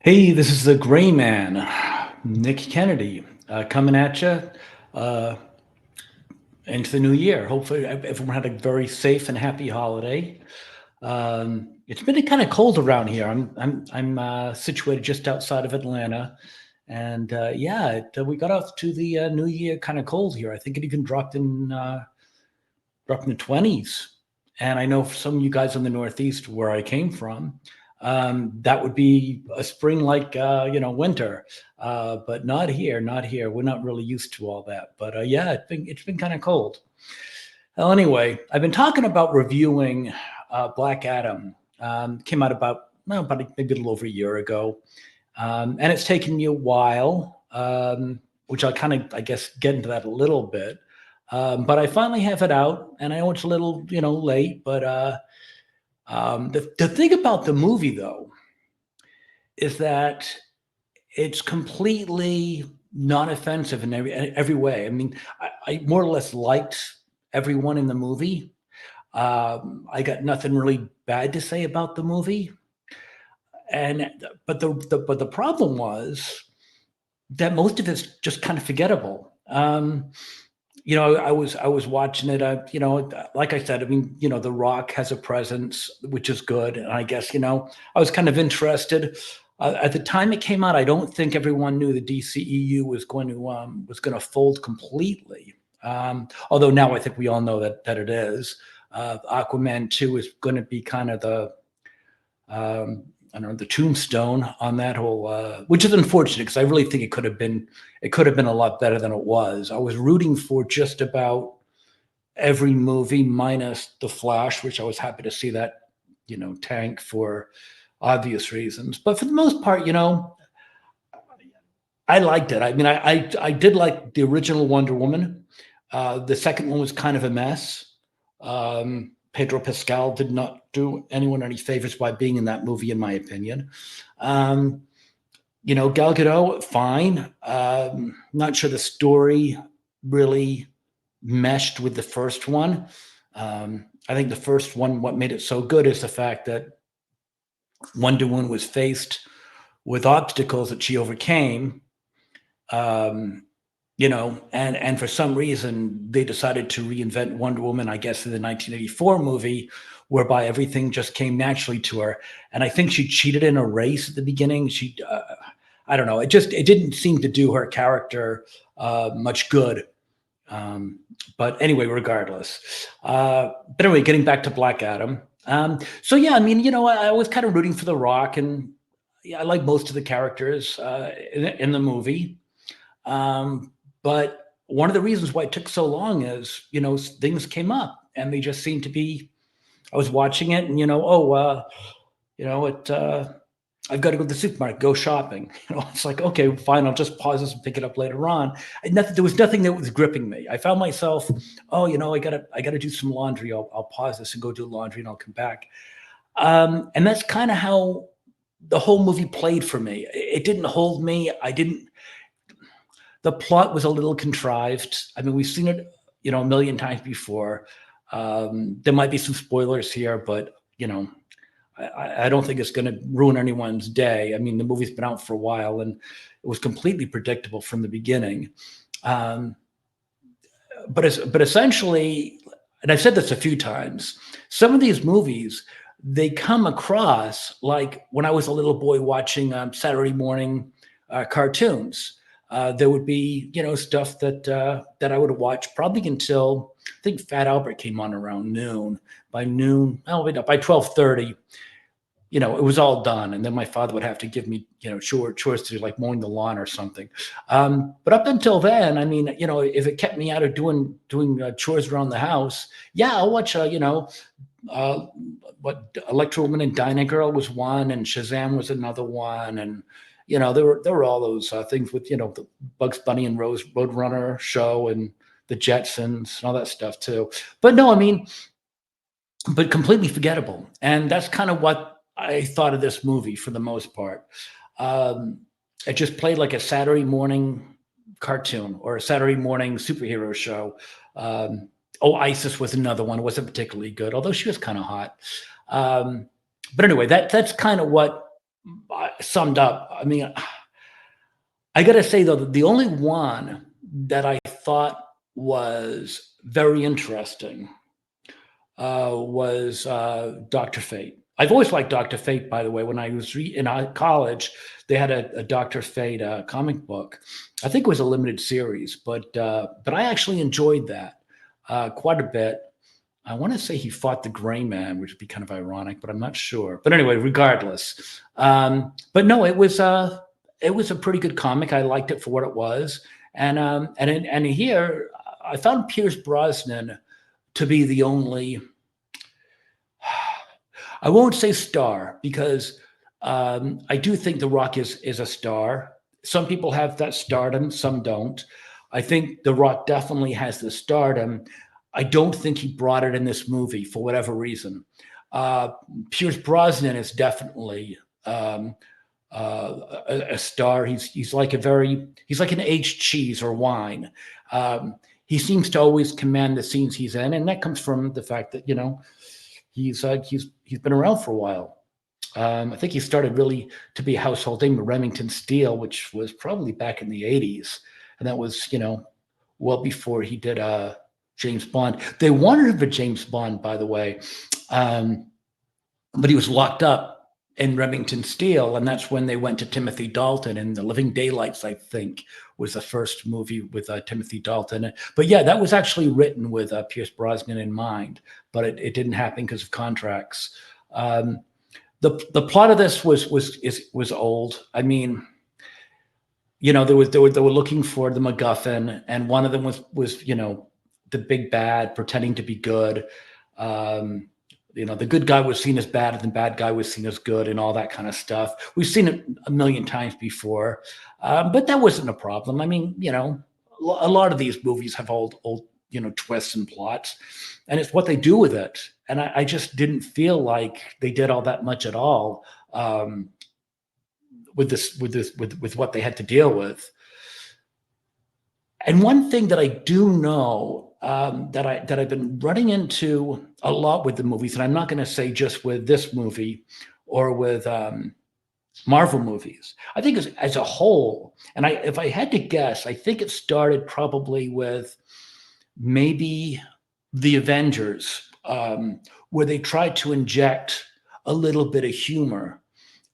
Hey, this is the Gray Man, Nick Kennedy, coming at you uh, into the new year. Hopefully, everyone had a very safe and happy holiday. It's been kind of cold around here. I'm situated just outside of Atlanta, and we got off to the new year kind of cold here. I think it even dropped in the 20s. And I know for some of you guys in the Northeast where I came from, that would be a spring like, winter. But not here, not here. We're not really used to all that. But yeah, it's been kind of cold. Well, anyway, I've been talking about reviewing Black Adam. Came out maybe a little over a year ago. And it's taken me a while, which I'll kind of, I guess, get into that a little bit. But I finally have it out, and I know it's a little, late. But the thing about the movie, though, is that it's completely non-offensive in every way. I mean, I more or less liked everyone in the movie. I got nothing really bad to say about the movie, and but the problem was that most of it's just kind of forgettable. I was watching it. Like I said, I mean, The Rock has a presence, which is good, and I guess I was kind of interested. At the time it came out, I don't think everyone knew the DCEU was going to fold completely. Although now I think we all know that it is. Aquaman 2 is going to be kind of the I don't know, the tombstone on that whole, which is unfortunate because I really think it could have been a lot better than it was. I was rooting for just about every movie minus The Flash, which I was happy to see that, tank for obvious reasons. But for the most part, I liked it. I mean, I did like the original Wonder Woman. The second one was kind of a mess. Pedro Pascal did not do anyone any favors by being in that movie, in my opinion. Gal Gadot, fine. Not sure the story really meshed with the first one. I think the first one, what made it so good is the fact that Wonder Woman was faced with obstacles that she overcame. And for some reason they decided to reinvent Wonder Woman, I guess, in the 1984 movie, whereby everything just came naturally to her. And I think she cheated in a race at the beginning. I don't know. It didn't seem to do her character much good. But anyway, regardless. But anyway, getting back to Black Adam. So yeah, I mean, I was kind of rooting for The Rock, and yeah, I like most of the characters in the movie. But one of the reasons why it took so long is, things came up and they just seemed to be. I was watching it, and I've got to go to the supermarket, go shopping. It's like, okay, fine, I'll just pause this and pick it up later on. There was nothing that was gripping me. I found myself, I gotta do some laundry. I'll pause this and go do laundry, and I'll come back. And that's kind of how the whole movie played for me. It didn't hold me. I didn't. The plot was a little contrived. I mean, we've seen it, a million times before. There might be some spoilers here, but I don't think it's going to ruin anyone's day. I mean, the movie's been out for a while, and it was completely predictable from the beginning. But essentially, and I've said this a few times, some of these movies, they come across like when I was a little boy watching Saturday morning cartoons. There would be, stuff that I would watch probably until I think Fat Albert came on around noon. By noon, by 12:30, it was all done, and then my father would have to give me, chores to do, like mowing the lawn or something. But up until then, I mean, if it kept me out of doing chores around the house, yeah, I'll watch, uh, what Electro Woman and Dyna Girl was one, and Shazam was another one, and there were all those things with the Bugs Bunny and Roadrunner show and the Jetsons and all that stuff too. But no, I mean, but completely forgettable, and that's kind of what I thought of this movie for the most part. Um, it just played like a Saturday morning cartoon or a Saturday morning superhero show. Isis was another one. It wasn't particularly good, although she was kind of hot. Um, but anyway, that's kind of what summed up. I mean, I got to say though, that the only one that I thought was very interesting was Dr. Fate. I've always liked Dr. Fate, by the way. When I was in college, they had a Dr. Fate comic book. I think it was a limited series, but I actually enjoyed that quite a bit. I want to say he fought the Gray Man, which would be kind of ironic, but I'm not sure. But anyway, regardless, but no, it was a pretty good comic. I liked it for what it was, and here I found Pierce Brosnan to be the only, I won't say star, because I do think The Rock is a star. Some people have that stardom, some don't. I think The Rock definitely has the stardom. I don't think he brought it in this movie for whatever reason. Pierce Brosnan is definitely a star. He's like an aged cheese or wine. He seems to always command the scenes he's in, and that comes from the fact that he's been around for a while. I think he started really to be a household name with Remington Steele, which was probably back in the '80s, and that was well before he did James Bond. They wanted him for James Bond, by the way, but he was locked up in Remington Steele, and that's when they went to Timothy Dalton, and The Living Daylights, I think, was the first movie with Timothy Dalton. But yeah, that was actually written with Pierce Brosnan in mind, but it didn't happen because of contracts. The plot of this was old. I mean, they were looking for the MacGuffin, and one of them was the big bad pretending to be good. The good guy was seen as bad, and the bad guy was seen as good, and all that kind of stuff. We've seen it a million times before, but that wasn't a problem. I mean, a lot of these movies have old twists and plots, and it's what they do with it. And I just didn't feel like they did all that much at all with what they had to deal with. And one thing that I do know that I've been running into a lot with the movies, and I'm not going to say just with this movie or with Marvel movies. I think as a whole, and if I had to guess, I think it started probably with maybe the Avengers, where they tried to inject a little bit of humor.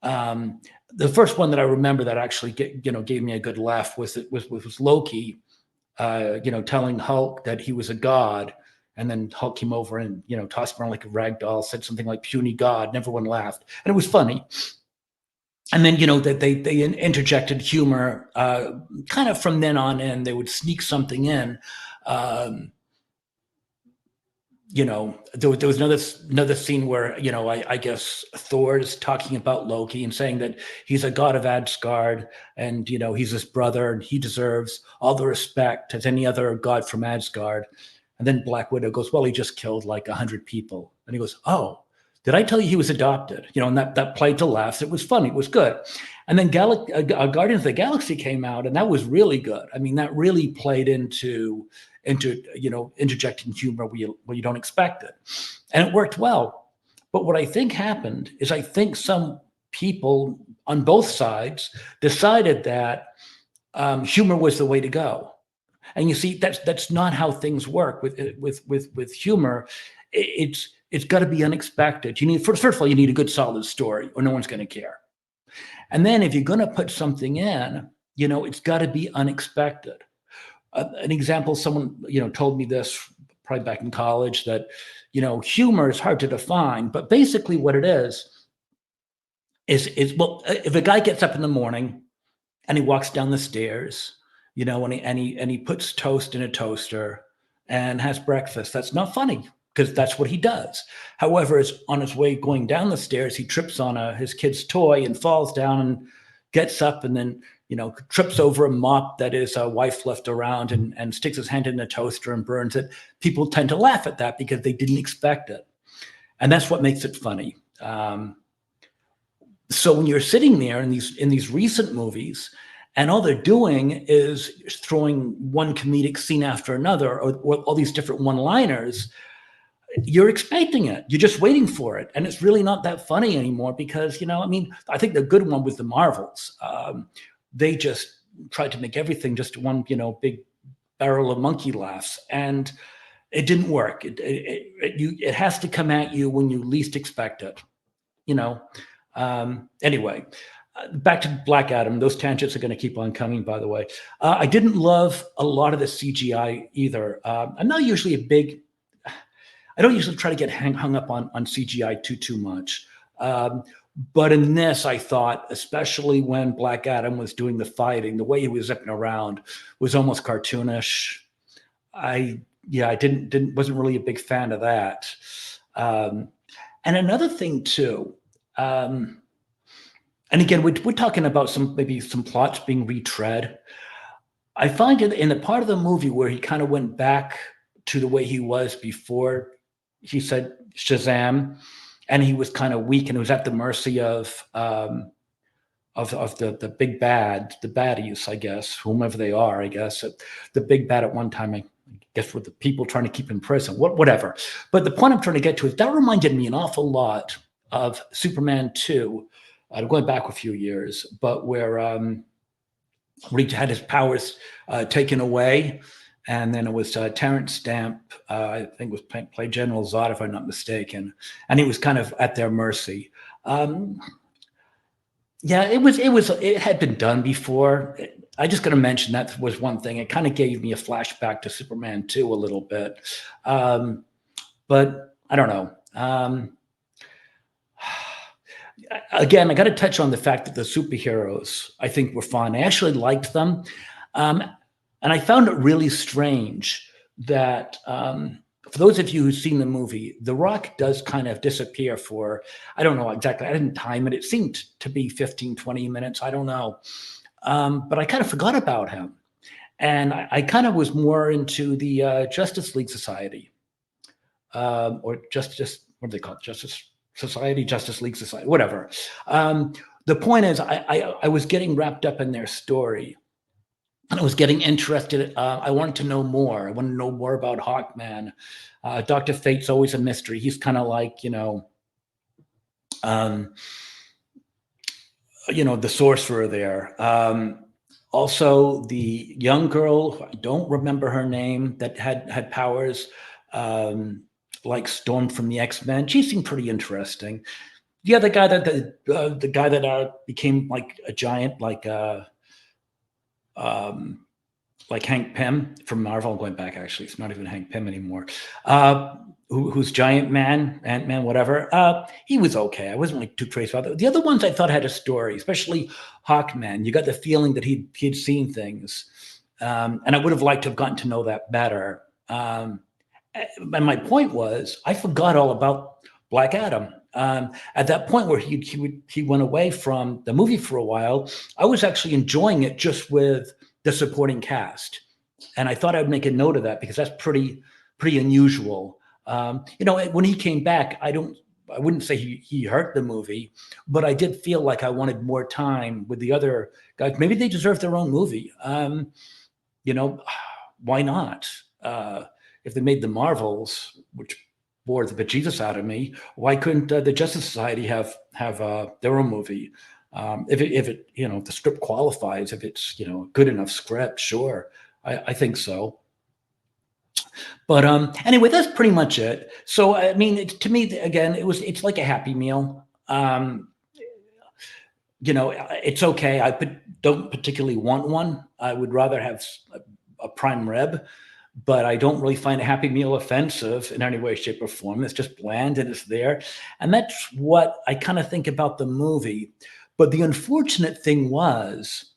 The first one that I remember that actually gave me a good laugh was Loki. Telling Hulk that he was a god, and then Hulk came over and tossed him around like a rag doll, said something like "puny god," and everyone laughed, and it was funny. And then that they interjected humor, kind of from then on in. They would sneak something in. There was another scene where I guess Thor is talking about Loki and saying that he's a god of Asgard, and he's his brother and he deserves all the respect as any other god from Asgard. And then Black Widow goes, "Well, he just killed like 100 people," and he goes, "Oh, did I tell you he was adopted?" And that played to laughs. It was funny. It was good. And then Guardians of the Galaxy came out, and that was really good. I mean, that really played into interjecting humor where you don't expect it, and it worked well. But what I think happened is I think some people on both sides decided that humor was the way to go. And you see, that's not how things work with humor. It's got to be unexpected. First of all, you need a good solid story, or no one's going to care. And then if you're going to put something in, it's got to be unexpected. An example, someone told me this probably back in college, that humor is hard to define, but basically what it is well, if a guy gets up in the morning and he walks down the stairs, and he puts toast in a toaster and has breakfast, that's not funny, because that's what he does. However, on his way going down the stairs, he trips on his kid's toy and falls down and gets up, and then trips over a mop that his wife left around, and sticks his hand in a toaster and burns it. People tend to laugh at that because they didn't expect it. And that's what makes it funny. So when you're sitting there in these recent movies, and all they're doing is throwing one comedic scene after another, or all these different one-liners, you're expecting it. You're just waiting for it. And it's really not that funny anymore because, I mean, I think the good one was the Marvels. They just tried to make everything just one, big barrel of monkey laughs. And it didn't work. It has to come at you when you least expect it, you know. Anyway, back to Black Adam. Those tangents are going to keep on coming, by the way. I didn't love a lot of the CGI either. I'm not usually a big I don't usually try to get hung up on CGI too much. But in this, I thought, especially when Black Adam was doing the fighting, the way he was zipping around was almost cartoonish. I wasn't really a big fan of that. And another thing too, and again, we're talking about maybe some plots being retread. I find it in the part of the movie where he kind of went back to the way he was before he said Shazam, and he was kind of weak and was at the mercy of the big bad, the baddies, I guess, whomever they are, I guess. The big bad at one time, I guess, with the people trying to keep in prison, whatever. But the point I'm trying to get to is that reminded me an awful lot of Superman 2, going back a few years, but where he had his powers taken away. And then it was Terrence Stamp, I think was played General Zod, if I'm not mistaken, and he was kind of at their mercy. Yeah, it had been done before. I just got to mention that was one thing. It kind of gave me a flashback to Superman 2 a little bit, but I don't know. Again, I got to touch on the fact that the superheroes, I think, were fun. I actually liked them. And I found it really strange that for those of you who've seen the movie, The Rock does kind of disappear for, I don't know exactly, I didn't time it. It seemed to be 15, 20 minutes. I don't know. But I kind of forgot about him. And I kind of was more into the Justice League Society, or what do they call it? Justice Society, Justice League Society, whatever. The point is, I was getting wrapped up in their story. And I was getting interested. I wanted to know more. I wanted to know more about Hawkman. Dr. Fate's always a mystery. He's kind of like, the sorcerer there. Also, the young girl, I don't remember her name, that had powers like Storm from the X-Men. She seemed pretty interesting. The other guy the guy that became like a giant, like Hank Pym from Marvel, going back, actually, it's not even Hank Pym anymore, who's Giant Man, Ant-Man, whatever. He was okay. I wasn't like too crazy about that. The other ones I thought had a story, especially Hawkman. You got the feeling that he'd seen things. And I would have liked to have gotten to know that better. And my point was, I forgot all about Black Adam. At that point where he went away from the movie for a while, I was actually enjoying it just with the supporting cast, and I thought I'd make a note of that because that's pretty unusual. When he came back, I wouldn't say he hurt the movie, but I did feel like I wanted more time with the other guys. Maybe they deserve their own movie. Why not? If they made the Marvels, which bore the bejesus out of me, why couldn't the Justice Society have their own movie? If it the script qualifies, if it's a good enough script, sure, I think so. But anyway, that's pretty much it. So I mean, to me, again, it's like a Happy Meal. It's okay. I don't particularly want one. I would rather have a prime rib, but I don't really find a Happy Meal offensive in any way, shape, or form. It's just bland and it's there. And that's what I kind of think about the movie. But the unfortunate thing was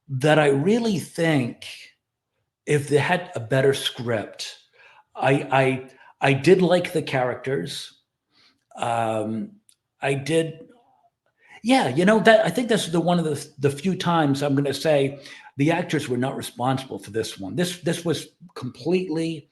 that I really think if they had a better script, I did like the characters. I did. Yeah, that I think that's one of the few times I'm going to say the actors were not responsible for this one. This was completely.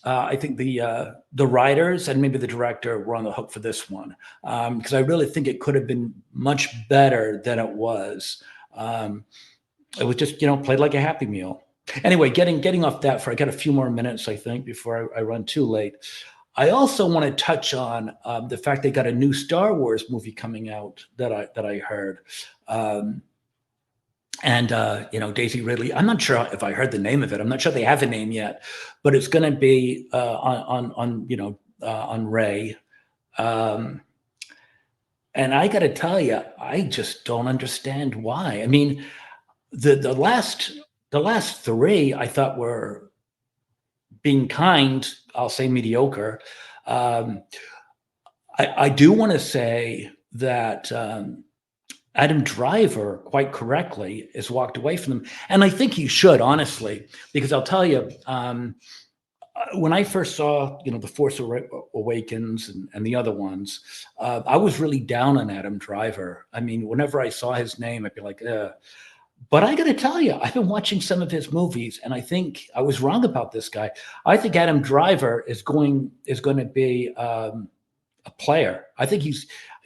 I think the writers and maybe the director were on the hook for this one because I really think it could have been much better than it was. It was just played like a Happy Meal. Anyway, getting off that I got a few more minutes, I think, before I run too late. I also want to touch on the fact they got a new Star Wars movie coming out that I heard. Um, and Daisy Ridley. I'm not sure if I heard the name of it. I'm not sure they have a name yet, but it's going to be on Ray. Um, and I got to tell you, I just don't understand why. I mean, the last three I thought were being kind. I'll say mediocre. Um, I do want to say that Adam Driver, quite correctly, has walked away from them, and I think he should, honestly, because I'll tell you, when I first saw, The Force Awakens and the other ones, I was really down on Adam Driver. I mean, whenever I saw his name, I'd be like, ugh. But I got to tell you, I've been watching some of his movies, and I think I was wrong about this guy. I think Adam Driver is going to be a player. I think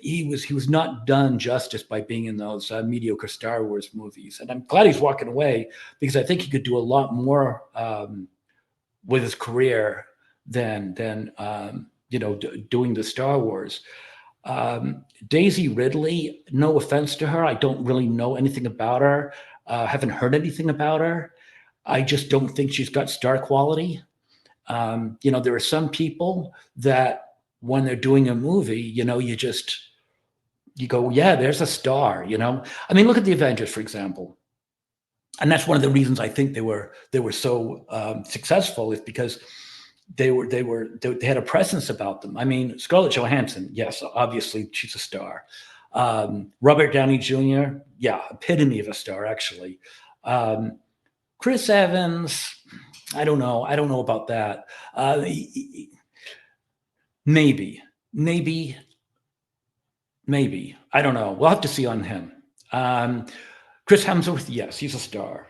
he was not done justice by being in those mediocre Star Wars movies, and I'm glad he's walking away because I think he could do a lot more with his career than doing the Star Wars. Daisy Ridley, no offense to her, I don't really know anything about her. Haven't heard anything about her. I just don't think she's got star quality. There are some people that when they're doing a movie, you go, yeah, there's a star. I mean, look at the Avengers, for example. And that's one of the reasons I think they were so successful, is because they had a presence about them. I mean, Scarlett Johansson, yes, obviously she's a star. Robert Downey Jr., yeah, epitome of a star, actually. Chris Evans, I don't know about that. Maybe. I don't know. We'll have to see on him. Chris Hemsworth, yes, he's a star.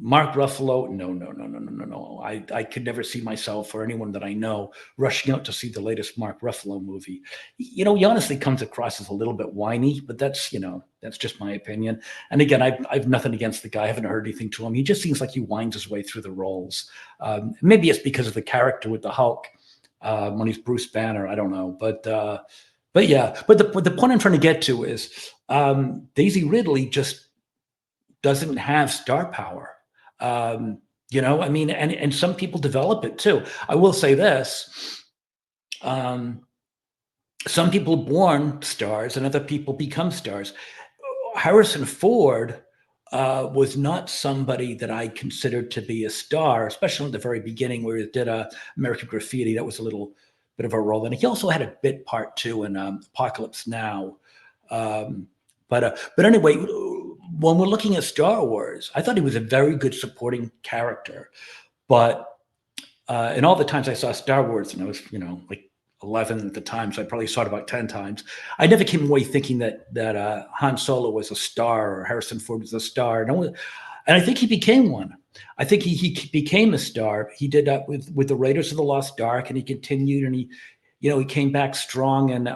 Mark Ruffalo, no. I could never see myself or anyone that I know rushing out to see the latest Mark Ruffalo movie. He honestly comes across as a little bit whiny, but that's just my opinion. And again, I've nothing against the guy. I haven't heard anything to him. He just seems like he winds his way through the roles. Maybe it's because of the character with the Hulk when he's Bruce Banner. I don't know, but yeah. But the point I'm trying to get to is Daisy Ridley just doesn't have star power. I mean, and some people develop it too. I will say this. Some people are born stars and other people become stars. Harrison Ford was not somebody that I considered to be a star, especially at the very beginning where he did American Graffiti. That was a little bit of a role. And he also had a bit part too in Apocalypse Now. But anyway, when we're looking at Star Wars, I thought he was a very good supporting character. But in all the times I saw Star Wars, and I was, like 11 at the time, so I probably saw it about 10 times, I never came away thinking that Han Solo was a star or Harrison Ford was a star. And I think he became one. I think he became a star. He did that with the Raiders of the Lost Ark, and he continued, and he came back strong, and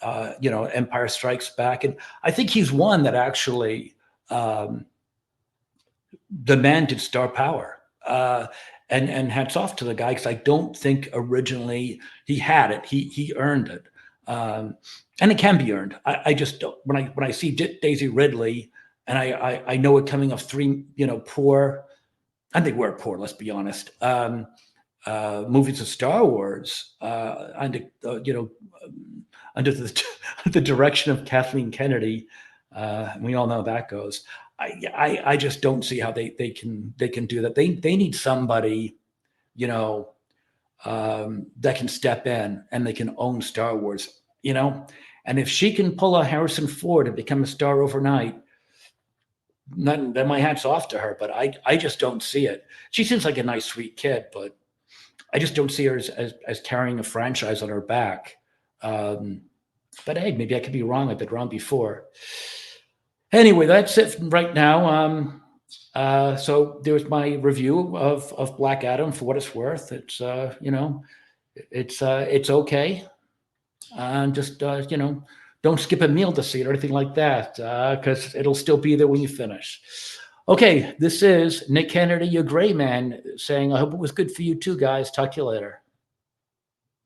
Empire Strikes Back. And I think he's one that actually demanded star power. And hats off to the guy, because I don't think originally he had it. He earned it. And it can be earned. I just don't. When I see Daisy Ridley, and I know it coming off three, poor, I think we're poor, let's be honest, movies of Star Wars, under the direction of Kathleen Kennedy. We all know how that goes. I just don't see how they can do that. They need somebody, that can step in and they can own Star Wars, And if she can pull a Harrison Ford and become a star overnight, then my hat's off to her. But I just don't see it. She seems like a nice, sweet kid, but I just don't see her as carrying a franchise on her back. But hey, maybe I could be wrong. I've been wrong before. Anyway, that's it right now. So there's my review of Black Adam. For what it's worth, it's it's okay. And just don't skip a meal to see it or anything like that, because it'll still be there when you finish. Okay, this is Nick Kennedy, your gray man, saying, I hope it was good for you too, guys. Talk to you later.